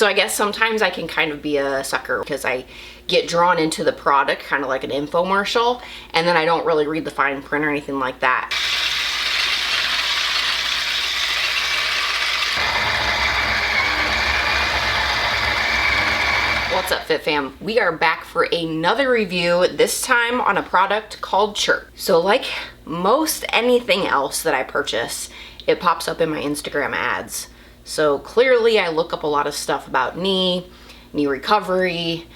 So I guess sometimes I can kind of be a sucker because I get drawn into the product, kind of like an infomercial, and then I don't really read the fine print or anything like that. What's up, Fit Fam? We are back for another review, this time on a product called Chirp. So like most anything else that I purchase, it pops up in my Instagram ads. So clearly I look up a lot of stuff about knee recovery,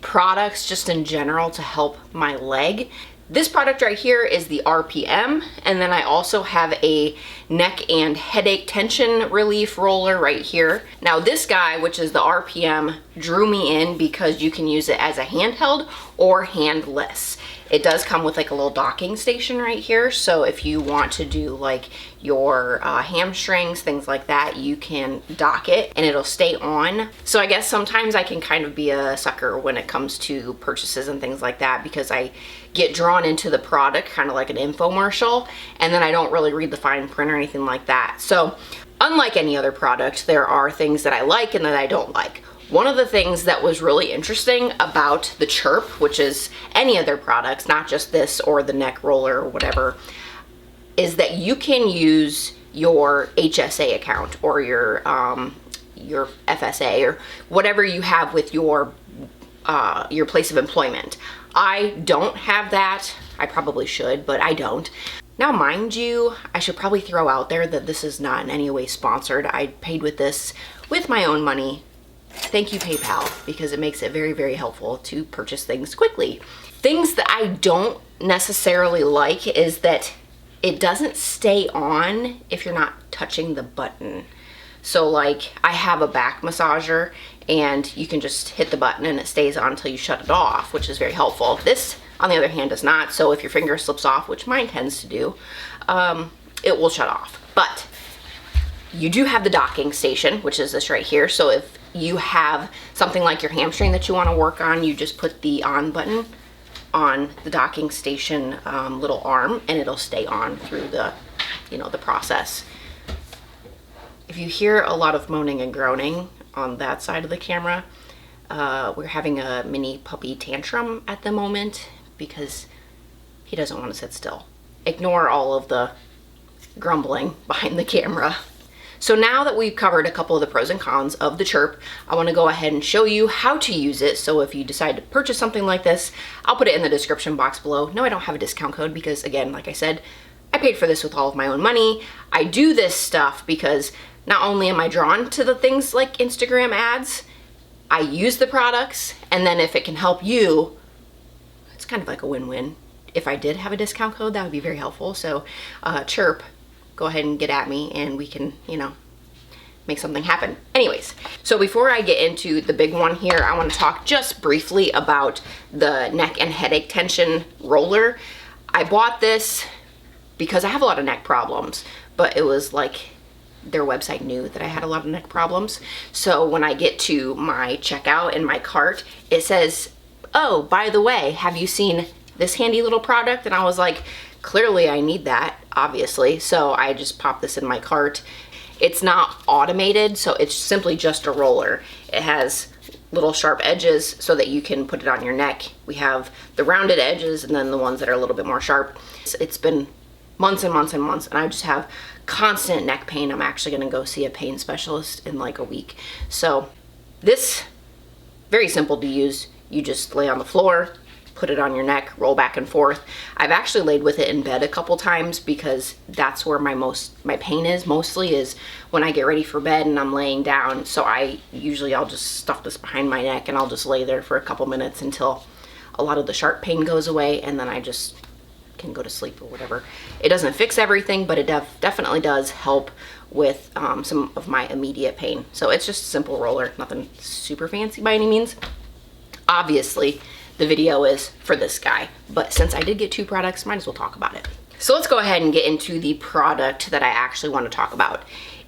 products just in general to help my leg. This product right here is the RPM, and then I also have a neck and headache tension relief roller right here. Now this guy, which is the RPM, drew me in because you can use it as a handheld or handless. It does come with like a little docking station right here, so if you want to do like your hamstrings, things like that, you can dock it and it'll stay on. So I guess sometimes I can kind of be a sucker when it comes to purchases and things like that because I get drawn into the product, kind of like an infomercial, and then I don't really read the fine print or anything like that. So unlike any other product, there are things that I like and that I don't like. One of the things that was really interesting about the Chirp, which is any of their products, not just this or the neck roller or whatever, is that you can use your HSA account or your FSA or whatever you have with your place of employment. I don't have that. I probably should, but I don't. Now, mind you, I should probably throw out there that this is not in any way sponsored. I paid with this with my own money. Thank you, PayPal, because it makes it very, very helpful to purchase things quickly. Things that I don't necessarily like is that it doesn't stay on if you're not touching the button. So like I have a back massager and you can just hit the button and it stays on until you shut it off, which is very helpful. This, on the other hand, does not. So if your finger slips off, which mine tends to do, it will shut off. But you do have the docking station, which is this right here. So if you have something like your hamstring that you want to work on, you just put the on button on the docking station little arm and it'll stay on through the, the process. If you hear a lot of moaning and groaning on that side of the camera, we're having a mini puppy tantrum at the moment because he doesn't want to sit still. Ignore all of the grumbling behind the camera. So now that we've covered a couple of the pros and cons of the Chirp, I want to go ahead and show you how to use it. So if you decide to purchase something like this, I'll put it in the description box below. No, I don't have a discount code because, again, like I said, I paid for this with all of my own money. I do this stuff because not only am I drawn to the things like Instagram ads, I use the products, and then if it can help you, it's kind of like a win-win. If I did have a discount code, that would be very helpful. So Chirp, go ahead and get at me and we can, make something happen. Anyways, so before I get into the big one here, I want to talk just briefly about the neck and headache tension roller. I bought this because I have a lot of neck problems, but it was like their website knew that I had a lot of neck problems. So when I get to my checkout in my cart, it says, oh, by the way, have you seen this handy little product? And I was like, clearly I need that, obviously. So I just popped this in my cart. It's not automated, so it's simply just a roller. It has little sharp edges so that you can put it on your neck. We have the rounded edges and then the ones that are a little bit more sharp. It's been months and months and months, and I just have constant neck pain. I'm actually gonna go see a pain specialist in like a week. So this, very simple to use. You just lay on the floor, put it on your neck, roll back and forth. I've actually laid with it in bed a couple times because that's where my pain is mostly, is when I get ready for bed and I'm laying down. So I'll just stuff this behind my neck and I'll just lay there for a couple minutes until a lot of the sharp pain goes away, and then I just can go to sleep or whatever. It doesn't fix everything, but it definitely does help with some of my immediate pain. So it's just a simple roller, nothing super fancy by any means. Obviously, the video is for this guy, but since I did get two products, might as well talk about it. So let's go ahead and get into the product that I actually want to talk about.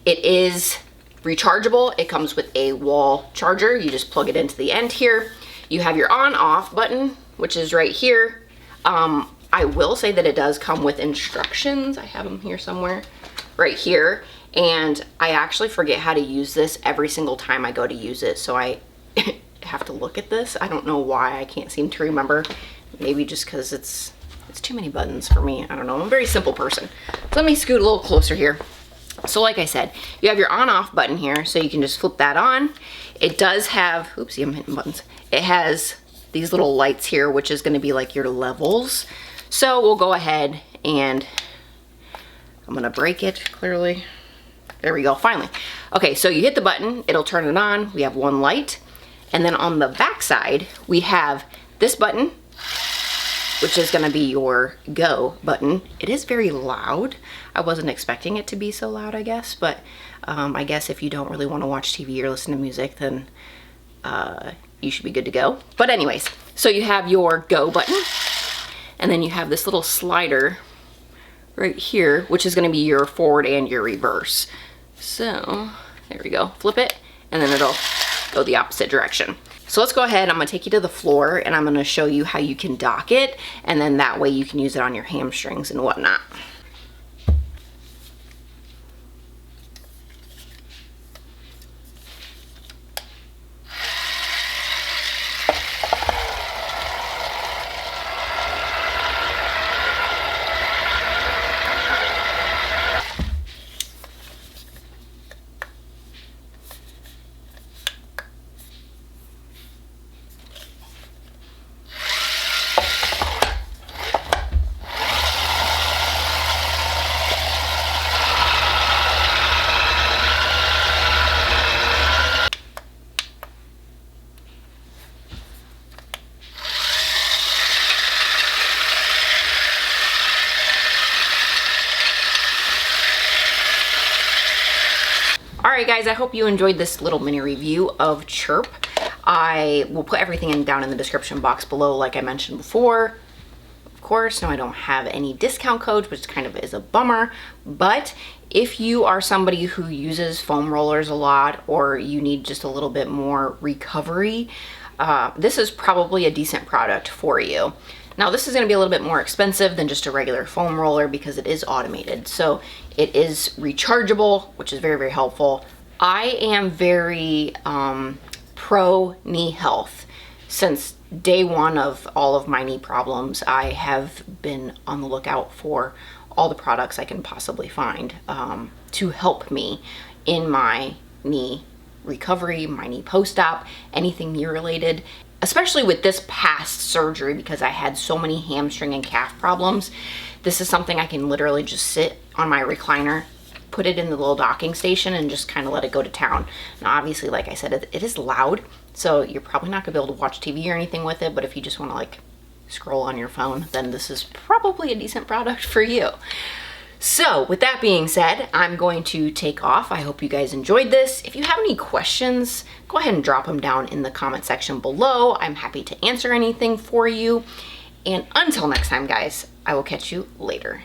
It is rechargeable. It comes with a wall charger. You just plug it into the end here. You have your on-off button, which is right here. I will say that it does come with instructions. I have them here somewhere, right here. And I actually forget how to use this every single time I go to use it. So I have to look at this. I don't know why I can't seem to remember. Maybe just because it's too many buttons for me. I don't know. I'm a very simple person. So let me scoot a little closer here. So like I said, you have your on off button here, so you can just flip that on. It does have, oopsie, I'm hitting buttons. It has these little lights here, which is gonna be like your levels. So we'll go ahead and I'm gonna break it clearly. There we go, finally. Okay, so you hit the button, it'll turn it on. We have one light. And then on the back side, we have this button, which is gonna be your go button. It is very loud. I wasn't expecting it to be so loud, I guess, but I guess if you don't really wanna watch TV or listen to music, then you should be good to go. But anyways, so you have your go button, and then you have this little slider right here, which is gonna be your forward and your reverse. So there we go, flip it, and then it'll go the opposite direction. So let's go ahead, I'm gonna take you to the floor and I'm gonna show you how you can dock it, and then that way you can use it on your hamstrings and whatnot. Alright guys, I hope you enjoyed this little mini review of Chirp. I will put everything down in the description box below like I mentioned before. Of course, no, I don't have any discount codes, which kind of is a bummer, but if you are somebody who uses foam rollers a lot, or you need just a little bit more recovery, this is probably a decent product for you. Now this is going to be a little bit more expensive than just a regular foam roller because it is automated. So it is rechargeable, which is very, very helpful. I am very pro knee health. Since day one of all of my knee problems, I have been on the lookout for all the products I can possibly find to help me in my knee recovery, my knee post-op, anything knee related. Especially with this past surgery, because I had so many hamstring and calf problems. This is something I can literally just sit on my recliner, put it in the little docking station, and just kind of let it go to town. Now obviously, like I said, it is loud, so you're probably not gonna be able to watch TV or anything with it, but if you just wanna like scroll on your phone, then this is probably a decent product for you. So with that being said, I'm going to take off. I hope you guys enjoyed this. If you have any questions, go ahead and drop them down in the comment section below. I'm happy to answer anything for you. And until next time, guys, I will catch you later.